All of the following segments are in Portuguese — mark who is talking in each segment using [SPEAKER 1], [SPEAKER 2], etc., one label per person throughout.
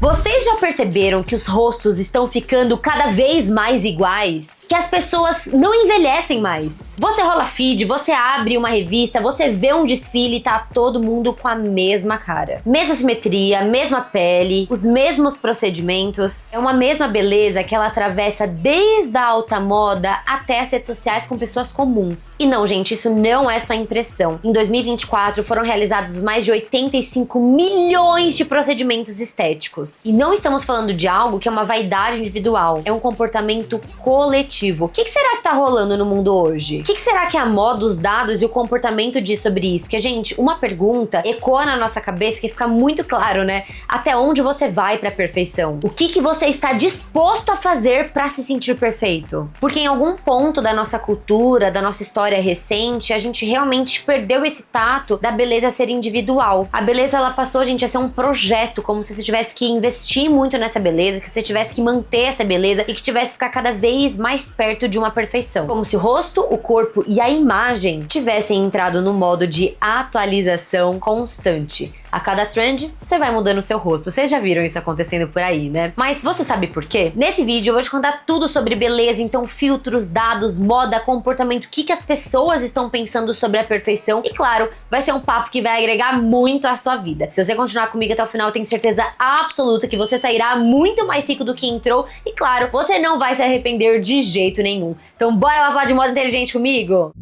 [SPEAKER 1] Vocês já perceberam que os rostos estão ficando cada vez mais iguais? Que as pessoas não envelhecem mais. Você rola feed, você abre uma revista, você vê um desfile e tá todo mundo com a mesma cara. Mesma simetria, mesma pele, os mesmos procedimentos. É uma mesma beleza que ela atravessa desde a alta moda até as redes sociais com pessoas comuns. E não, gente, isso não é só impressão. Em 2024 foram realizados mais de 85 milhões de procedimentos estéticos. E não estamos falando de algo que é uma vaidade individual, é um comportamento coletivo. O que será que tá rolando no mundo hoje? O que será que a moda, os dados e o comportamento diz sobre isso? Que, gente, uma pergunta ecoa na nossa cabeça que fica muito claro, né? Até onde você vai pra perfeição? O que você está disposto a fazer pra se sentir perfeito? Porque em algum ponto da nossa cultura, da nossa história recente, a gente realmente perdeu esse tato da beleza ser individual. A beleza, ela passou, gente, a ser um projeto, como se você tivesse que investir muito nessa beleza, que você tivesse que manter essa beleza e que tivesse que ficar cada vez mais perto de uma perfeição. Como se o rosto, o corpo e a imagem tivessem entrado no modo de atualização constante. A cada trend, você vai mudando o seu rosto. Vocês já viram isso acontecendo por aí, né? Mas você sabe por quê? Nesse vídeo eu vou te contar tudo sobre beleza, então filtros, dados, moda, comportamento, o que as pessoas estão pensando sobre a perfeição. E claro, vai ser um papo que vai agregar muito à sua vida. Se você continuar comigo até o final, eu tenho certeza absoluta que você sairá muito mais rico do que entrou. E claro, você não vai se arrepender de jeito nenhum. Então bora lá falar de moda inteligente comigo?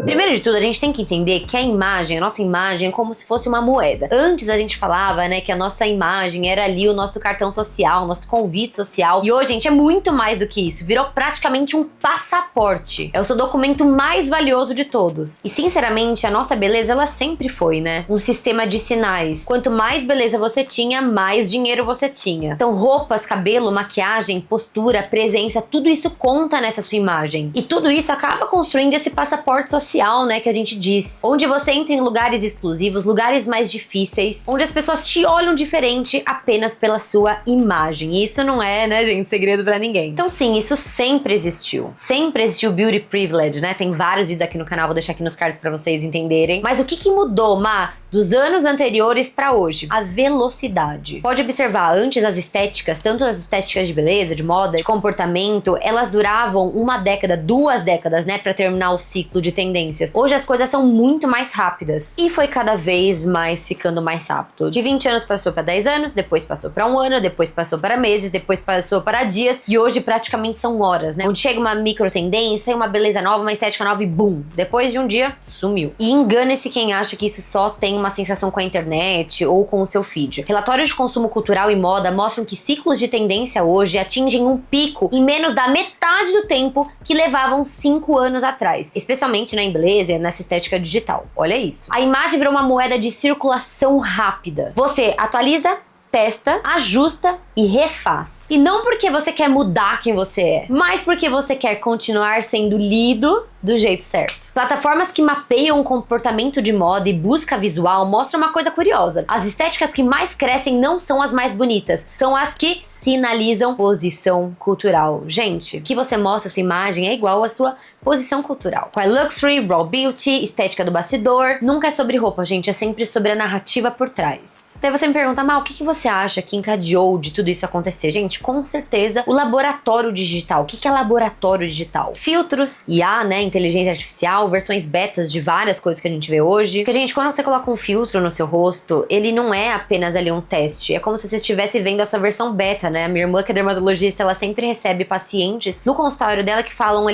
[SPEAKER 1] Primeiro de tudo, a gente tem que entender que a nossa imagem é como se fosse uma moeda. Antes a gente falava, né, que a nossa imagem era ali o nosso cartão social, nosso convite social. E hoje, gente, é muito mais do que isso. Virou praticamente um passaporte. É o seu documento mais valioso de todos. E, sinceramente, a nossa beleza, ela sempre foi, né, um sistema de sinais. Quanto mais beleza você tinha, mais dinheiro você tinha. Então, roupas, cabelo, maquiagem, postura, presença, tudo isso conta nessa sua imagem. E tudo isso acaba construindo esse passaporte social, né, que a gente diz. Onde você entra em lugares exclusivos, lugares mais difíceis, onde as pessoas te olham diferente apenas pela sua imagem. E isso não é, né, gente, segredo pra ninguém. Então sim, isso sempre existiu. Sempre existiu beauty privilege, né? Tem vários vídeos aqui no canal, vou deixar aqui nos cards pra vocês entenderem. Mas o que mudou, Má, dos anos anteriores pra hoje? A velocidade. Pode observar, antes as estéticas, tanto as estéticas de beleza, de moda, de comportamento, elas duravam 1 década, 2 décadas, né, pra terminar o ciclo de tendências. Hoje as coisas são muito mais rápidas e foi cada vez mais ficando mais rápido. De 20 anos passou para 10 anos, depois passou para 1 ano, depois passou para meses, depois passou para dias e hoje praticamente são horas, né? Onde chega uma micro tendência, uma beleza nova, uma estética nova e boom! Depois de um dia, sumiu. E engane-se quem acha que isso só tem uma sensação com a internet ou com o seu feed. Relatórios de consumo cultural e moda mostram que ciclos de tendência hoje atingem um pico em menos da metade do tempo que levavam 5 anos atrás. Especialmente, né, em beleza, nessa estética digital. Olha isso. A imagem virou uma moeda de circulação rápida. Você atualiza, testa, ajusta e refaz. E não porque você quer mudar quem você é, mas porque você quer continuar sendo lido do jeito certo. Plataformas que mapeiam o comportamento de moda e busca visual mostram uma coisa curiosa. As estéticas que mais crescem não são as mais bonitas, são as que sinalizam posição cultural. Gente, o que você mostra sua imagem é igual à sua posição cultural. Com a luxury, raw beauty, estética do bastidor, nunca é sobre roupa, gente, é sempre sobre a narrativa por trás. Então você me pergunta, Mal, o que você acha que encadeou de tudo isso acontecer? Gente, com certeza o laboratório digital. O que é laboratório digital? Filtros, IA, né, inteligência artificial, versões betas de várias coisas que a gente vê hoje. Porque, gente, quando você coloca um filtro no seu rosto, ele não é apenas ali um teste, é como se você estivesse vendo a sua versão beta, né? A minha irmã, que é dermatologista, ela sempre recebe pacientes no consultório dela que falam,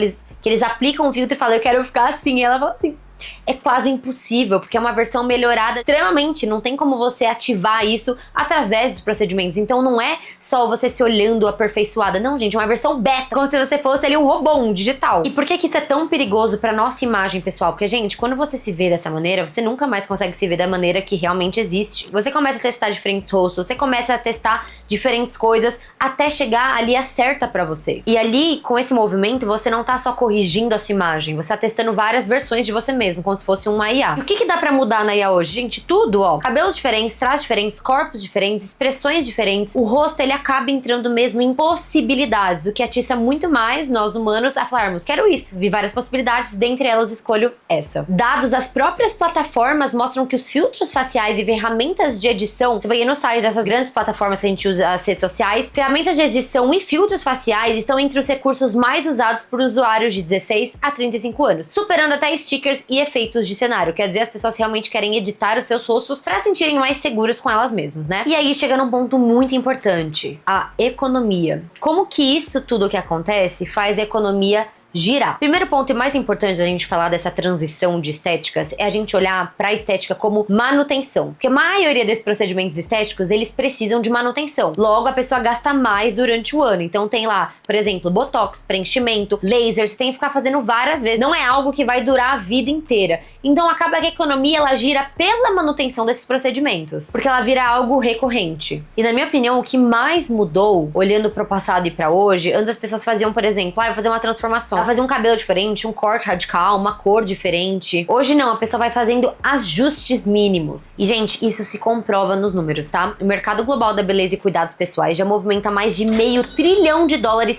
[SPEAKER 1] que eles aplicam um filtro e falam, eu quero ficar assim. E ela fala assim, é quase impossível, porque é uma versão melhorada extremamente, não tem como você ativar isso através dos procedimentos. Então não é só você se olhando aperfeiçoada, não, gente, é uma versão beta, como se você fosse ali um robô, um digital. E por que isso é tão perigoso pra nossa imagem, pessoal? Porque, gente, quando você se vê dessa maneira, você nunca mais consegue se ver da maneira que realmente existe. Você começa a testar diferentes rostos, você começa a testar diferentes coisas, até chegar ali a certa pra você. E ali, com esse movimento, você não tá só corrigindo a sua imagem, você tá testando várias versões de você mesmo, como se fosse uma IA. E o que dá pra mudar na IA hoje? Gente, tudo, ó. Cabelos diferentes, traços diferentes, corpos diferentes, expressões diferentes. O rosto, ele acaba entrando mesmo em possibilidades, o que atiça muito mais nós humanos a falarmos, quero isso, vi várias possibilidades, dentre elas escolho essa. Dados das próprias plataformas mostram que os filtros faciais e ferramentas de edição, se você no site dessas grandes plataformas que a gente usa, as redes sociais, ferramentas de edição e filtros faciais estão entre os recursos mais usados por usuários de 16 a 35 anos, superando até stickers e efeitos de cenário. Quer dizer, as pessoas realmente querem editar os seus rostos para se sentirem mais seguros com elas mesmas, né? E aí chega num ponto muito importante, a economia. Como que isso tudo que acontece faz a economia girar? Primeiro ponto e mais importante da gente falar dessa transição de estéticas é a gente olhar pra estética como manutenção, porque a maioria desses procedimentos estéticos, eles precisam de manutenção. Logo, a pessoa gasta mais durante o ano. Então tem lá, por exemplo, botox, preenchimento, laser, você tem que ficar fazendo várias vezes. Não é algo que vai durar a vida inteira. Então acaba que a economia, ela gira pela manutenção desses procedimentos, porque ela vira algo recorrente. E na minha opinião, o que mais mudou, olhando pro passado e pra hoje, antes as pessoas faziam, por exemplo, vou fazer uma transformação. Ela fazia um cabelo diferente, um corte radical, uma cor diferente. Hoje não, a pessoa vai fazendo ajustes mínimos. E, gente, isso se comprova nos números, tá? O mercado global da beleza e cuidados pessoais já movimenta mais de $500 bilhão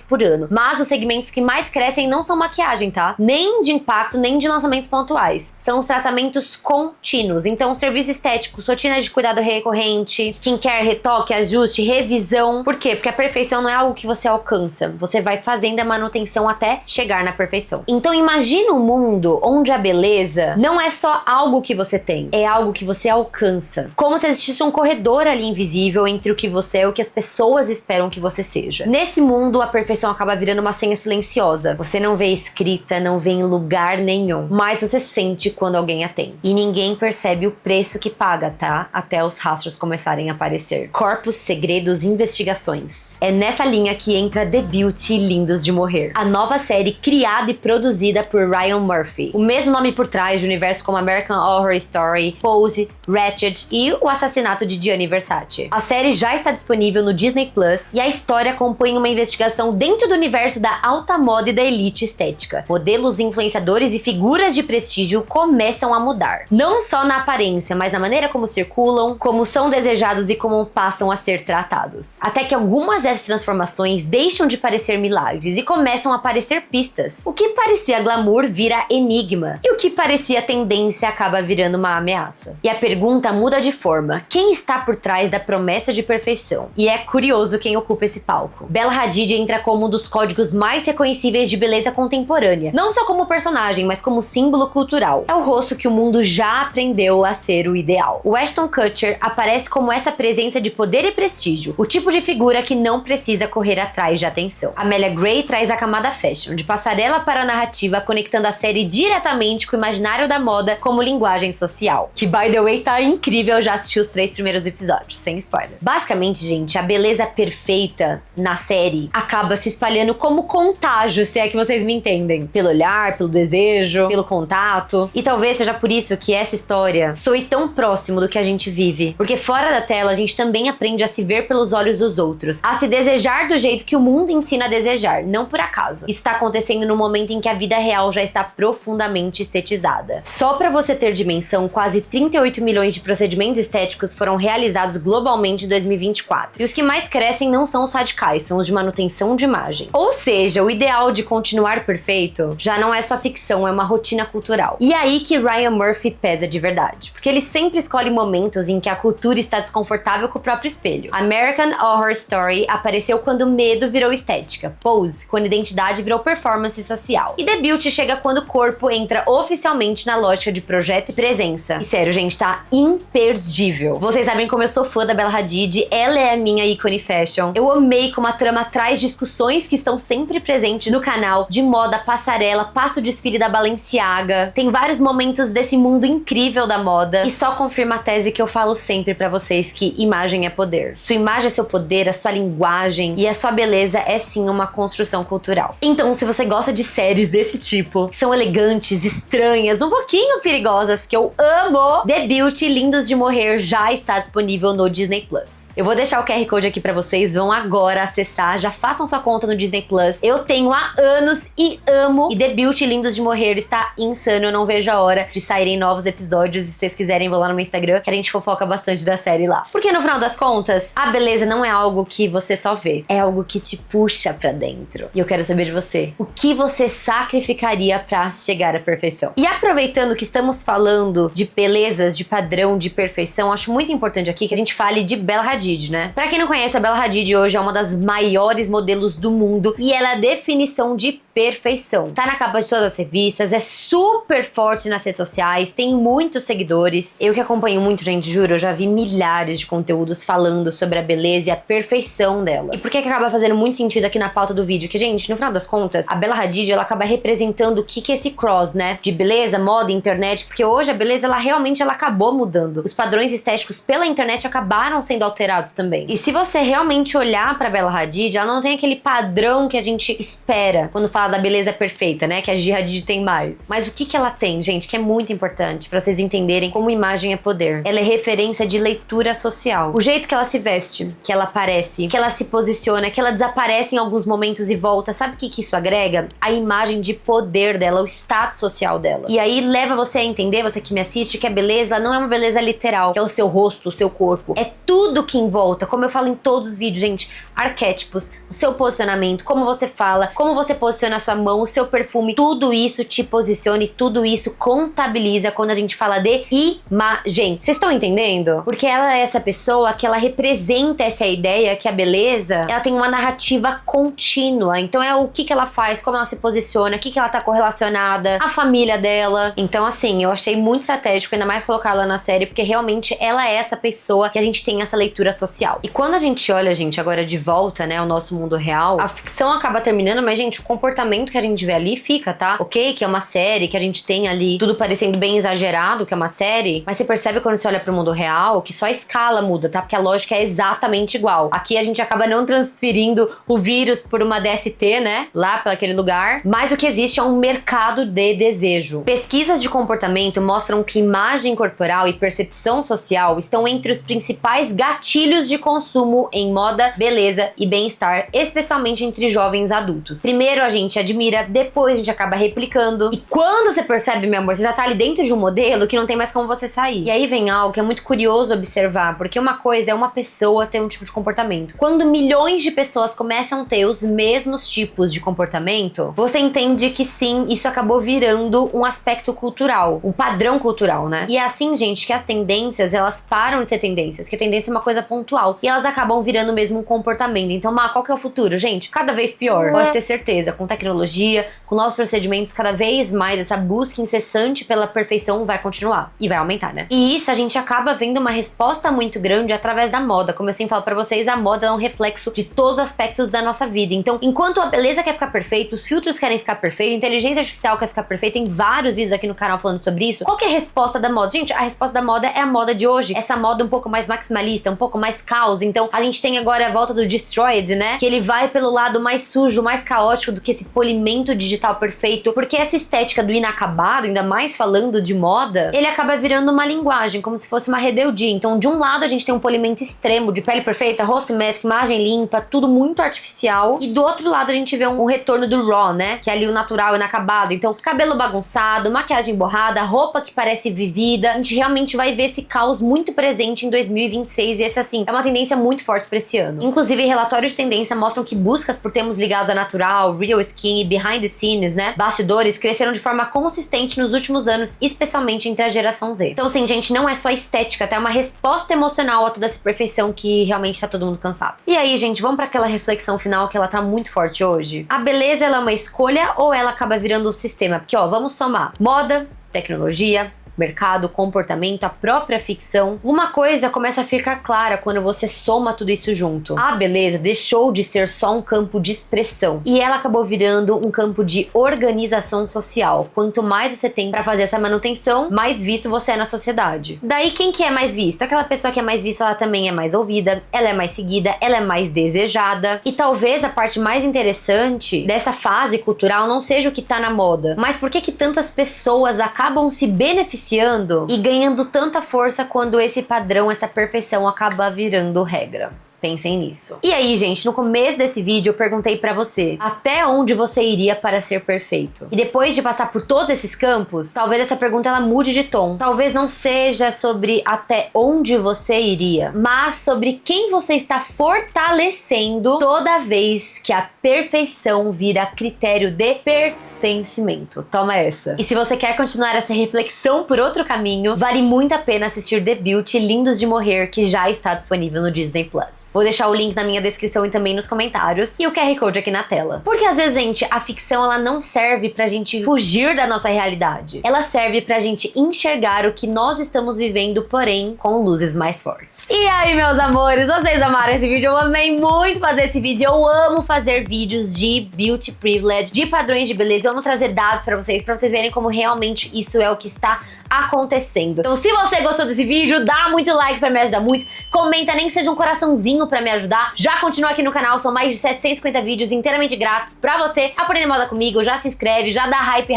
[SPEAKER 1] por ano. Mas os segmentos que mais crescem não são maquiagem, tá? Nem de impacto, nem de lançamentos pontuais. São os tratamentos contínuos. Então, serviço estético, rotina de cuidado recorrente, skincare, retoque, ajuste, revisão. Por quê? Porque a perfeição não é algo que você alcança. Você vai fazendo a manutenção até chegar na perfeição. Então imagina um mundo onde a beleza não é só algo que você tem, é algo que você alcança. Como se existisse um corredor ali invisível entre o que você é e o que as pessoas esperam que você seja. Nesse mundo, a perfeição acaba virando uma senha silenciosa. Você não vê escrita, não vê em lugar nenhum, mas você sente quando alguém a tem. E ninguém percebe o preço que paga, tá? Até os rastros começarem a aparecer. Corpos, segredos, investigações. É nessa linha que entra The Beauty e Lindos de Morrer, a nova série criada e produzida por Ryan Murphy. O mesmo nome por trás de universos como American Horror Story, Pose, Ratched e o assassinato de Gianni Versace. A série já está disponível no Disney Plus e a história acompanha uma investigação dentro do universo da alta moda e da elite estética. Modelos, influenciadores e figuras de prestígio começam a mudar. Não só na aparência, mas na maneira como circulam, como são desejados e como passam a ser tratados. Até que algumas dessas transformações deixam de parecer milagres e começam a parecer pistas. O que parecia glamour vira enigma. E o que parecia tendência acaba virando uma ameaça. E a pergunta muda de forma. Quem está por trás da promessa de perfeição? E é curioso quem ocupa esse palco. Bella Hadid entra como um dos códigos mais reconhecíveis de beleza contemporânea. Não só como personagem, mas como símbolo cultural. É o rosto que o mundo já aprendeu a ser o ideal. O Ashton Kutcher aparece como essa presença de poder e prestígio. O tipo de figura que não precisa correr atrás de atenção. Amelia Gray traz a camada fashion, de passarela para a narrativa, conectando a série diretamente com o imaginário da moda como linguagem social. Que, by the way, tá incrível, eu já assisti os 3 primeiros episódios, sem spoiler. Basicamente, gente, a beleza perfeita na série acaba se espalhando como contágio, se é que vocês me entendem. Pelo olhar, pelo desejo, pelo contato. E talvez seja por isso que essa história soe tão próximo do que a gente vive. Porque fora da tela, a gente também aprende a se ver pelos olhos dos outros, a se desejar do jeito que o mundo ensina a desejar, não por acaso. Está acontecendo no momento em que a vida real já está profundamente estetizada. Só para você ter dimensão, quase 38 milhões de procedimentos estéticos foram realizados globalmente em 2024. E os que mais crescem não são os radicais, são os de manutenção de imagem. Ou seja, o ideal de continuar perfeito já não é só ficção, é uma rotina cultural. E aí que Ryan Murphy pesa de verdade, porque ele sempre escolhe momentos em que a cultura está desconfortável com o próprio espelho. American Horror Story apareceu quando o medo virou estética. Pose, quando identidade virou performance social. E The Beauty chega quando o corpo entra oficialmente na lógica de projeto e presença. E sério, gente, tá imperdível. Vocês sabem como eu sou fã da Bella Hadid, ela é a minha ícone fashion. Eu amei como a trama traz discussões que estão sempre presentes no canal, de moda, passarela, passa o desfile da Balenciaga. Tem vários momentos desse mundo incrível da moda. E só confirma a tese que eu falo sempre pra vocês, que imagem é poder. Sua imagem é seu poder, a sua linguagem e a sua beleza é sim uma construção cultural. Então, se você gosta de séries desse tipo, que são elegantes, estranhas, um pouquinho perigosas, que eu amo, The Beauty Lindos de Morrer já está disponível no Disney Plus. Eu vou deixar o QR Code aqui pra vocês, vão agora acessar, já façam sua conta no Disney Plus. Eu tenho há anos e amo, e The Beauty Lindos de Morrer está insano, eu não vejo a hora de saírem novos episódios, e se vocês quiserem, vou lá no meu Instagram, que a gente fofoca bastante da série lá. Porque no final das contas, a beleza não é algo que você só vê, é algo que te puxa pra dentro. E eu quero saber de você, o que você sacrificaria pra chegar à perfeição? E aproveitando que estamos falando de belezas, de padrão, de perfeição, acho muito importante aqui que a gente fale de Bella Hadid, né? Pra quem não conhece, a Bella Hadid hoje é uma das maiores modelos do mundo e ela é a definição de perfeição. Tá na capa de todas as revistas, é super forte nas redes sociais, tem muitos seguidores. Eu que acompanho muito, gente, juro, eu já vi milhares de conteúdos falando sobre a beleza e a perfeição dela. E por que acaba fazendo muito sentido aqui na pauta do vídeo? Que, gente, no final das contas, a Bella Hadid, ela acaba representando o que é esse cross, né? De beleza, moda, internet, porque hoje a beleza, ela realmente acabou mudando. Os padrões estéticos pela internet acabaram sendo alterados também. E se você realmente olhar pra Bella Hadid, ela não tem aquele padrão que a gente espera quando fala da beleza perfeita, né? Que a Gigi Hadid tem mais. Mas o que ela tem, gente, que é muito importante pra vocês entenderem como imagem é poder. Ela é referência de leitura social. O jeito que ela se veste, que ela aparece, que ela se posiciona, que ela desaparece em alguns momentos e volta, sabe o que isso agrega? A imagem de poder dela, o status social dela. E aí leva você a entender, você que me assiste, que a beleza não é uma beleza literal, que é o seu rosto, o seu corpo. É tudo que em volta, como eu falo em todos os vídeos, gente, arquétipos, o seu posicionamento, como você fala, como você posiciona a sua mão, o seu perfume, tudo isso te posiciona e tudo isso contabiliza quando a gente fala de imagem. Vocês estão entendendo? Porque ela é essa pessoa que ela representa essa ideia que a beleza, ela tem uma narrativa contínua. Então é o que ela faz, como ela se posiciona, o que ela tá correlacionada, a família dela. Então, assim, eu achei muito estratégico, ainda mais colocar ela na série, porque realmente ela é essa pessoa que a gente tem essa leitura social. E quando a gente olha, gente, agora de volta, né, ao nosso mundo real, a ficção acaba terminando, mas, gente, o comportamento que a gente vê ali fica, tá? Ok, que é uma série, que a gente tem ali tudo parecendo bem exagerado, que é uma série, mas você percebe quando você olha pro mundo real que só a escala muda, tá? Porque a lógica é exatamente igual. Aqui a gente acaba não transferindo o vírus por uma DST, né? Lá para aquele lugar. Mas o que existe é um mercado de desejo. Pesquisas de comportamento mostram que imagem corporal e percepção social estão entre os principais gatilhos de consumo em moda, beleza e bem-estar, especialmente entre jovens adultos. Primeiro a gente admira, depois a gente acaba replicando. E quando você percebe, meu amor, você já tá ali dentro de um modelo que não tem mais como você sair. E aí vem algo que é muito curioso observar, porque uma coisa é uma pessoa ter um tipo de comportamento. Quando milhões de pessoas começam a ter os mesmos tipos de comportamento, você entende que sim, isso acabou virando um aspecto cultural, um padrão cultural, né? E é assim, gente, que as tendências, elas param de ser tendências, que a tendência é uma coisa pontual, e elas acabam virando mesmo um comportamento. Então, qual que é o futuro, gente? Cada vez pior. Pode ter certeza, com tecnologia, com novos procedimentos, cada vez mais essa busca incessante pela perfeição vai continuar e vai aumentar, né? E isso a gente acaba vendo uma resposta muito grande através da moda. Como eu sempre falo pra vocês, a moda é um reflexo de todos os aspectos da nossa vida. Então, enquanto a beleza quer ficar perfeita, os filtros querem ficar perfeitos, a inteligência artificial quer ficar perfeita, tem vários vídeos aqui no canal falando sobre isso. Qual que é a resposta da moda? Gente, a resposta da moda é a moda de hoje. Essa moda um pouco mais maximalista, um pouco mais caos. Então, a gente tem agora a volta do Destroyed, né? Que ele vai pelo lado mais sujo, mais caótico do que esse polimento digital perfeito. Porque essa estética do inacabado, ainda mais falando de moda, ele acaba virando uma linguagem, como se fosse uma rebeldia. Então, de um lado, a gente tem um polimento extremo de pele perfeita, rosto simétrico, imagem limpa, tudo muito artificial. E do outro lado, a gente vê um retorno do raw, né? Que é ali o natural, inacabado. Então, cabelo bagunçado, maquiagem borrada, roupa que parece vivida. A gente realmente vai ver esse caos muito presente em 2026. E esse, assim, é uma tendência muito forte pra esse ano. Inclusive, relatórios de tendência mostram que buscas por termos ligados a natural, real skin e behind the scenes, né? Bastidores, cresceram de forma consistente nos últimos anos, especialmente entre a geração Z. Então, assim, gente, não é só estética, tá? É uma resposta emocional a toda essa perfeição que realmente tá todo mundo cansado. E aí, gente, vamos pra aquela reflexão final que ela tá muito forte hoje. A beleza, ela é uma escolha ou ela acaba virando um sistema? Porque, ó, vamos somar moda, tecnologia, mercado, comportamento, a própria ficção, uma coisa começa a ficar clara quando você soma tudo isso junto. A beleza deixou de ser só um campo de expressão e ela acabou virando um campo de organização social. Quanto mais você tem pra fazer essa manutenção, mais visto você é na sociedade. Daí quem que é mais visto? Aquela pessoa que é mais vista, ela também é mais ouvida, ela é mais seguida, ela é mais desejada. E talvez a parte mais interessante dessa fase cultural não seja o que tá na moda, mas por que tantas pessoas acabam se beneficiando e ganhando tanta força quando esse padrão, essa perfeição acaba virando regra. Pensem nisso. E aí, gente, no começo desse vídeo eu perguntei pra você até onde você iria para ser perfeito. E depois de passar por todos esses campos, talvez essa pergunta ela mude de tom. Talvez não seja sobre até onde você iria, mas sobre quem você está fortalecendo toda vez que a perfeição vira critério de pertencimento. Toma essa. E se você quer continuar essa reflexão por outro caminho, vale muito a pena assistir The Beauty Lindos de Morrer, que já está disponível no Disney Plus. Vou deixar o link na minha descrição e também nos comentários, e o QR Code aqui na tela. Porque às vezes, gente, a ficção ela não serve pra gente fugir da nossa realidade. Ela serve pra gente enxergar o que nós estamos vivendo, porém com luzes mais fortes. E aí, meus amores, vocês amaram esse vídeo? Eu amei muito fazer esse vídeo. Eu amo fazer vídeos de beauty privilege, de padrões de beleza. Eu amo trazer dados pra vocês verem como realmente isso é o que está acontecendo. Então, se você gostou desse vídeo, dá muito like pra me ajudar muito. Comenta, nem que seja um coraçãozinho pra me ajudar. Já continua aqui no canal, são mais de 750 vídeos inteiramente grátis pra você aprender moda comigo. Já se inscreve, já dá hype,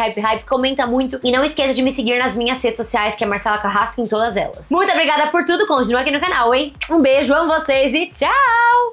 [SPEAKER 1] comenta muito. E não esqueça de me seguir nas minhas redes sociais, que é Marcela Carrasco em todas elas. Muito obrigada por tudo, continua aqui no canal, hein? Um beijo, amo vocês e tchau!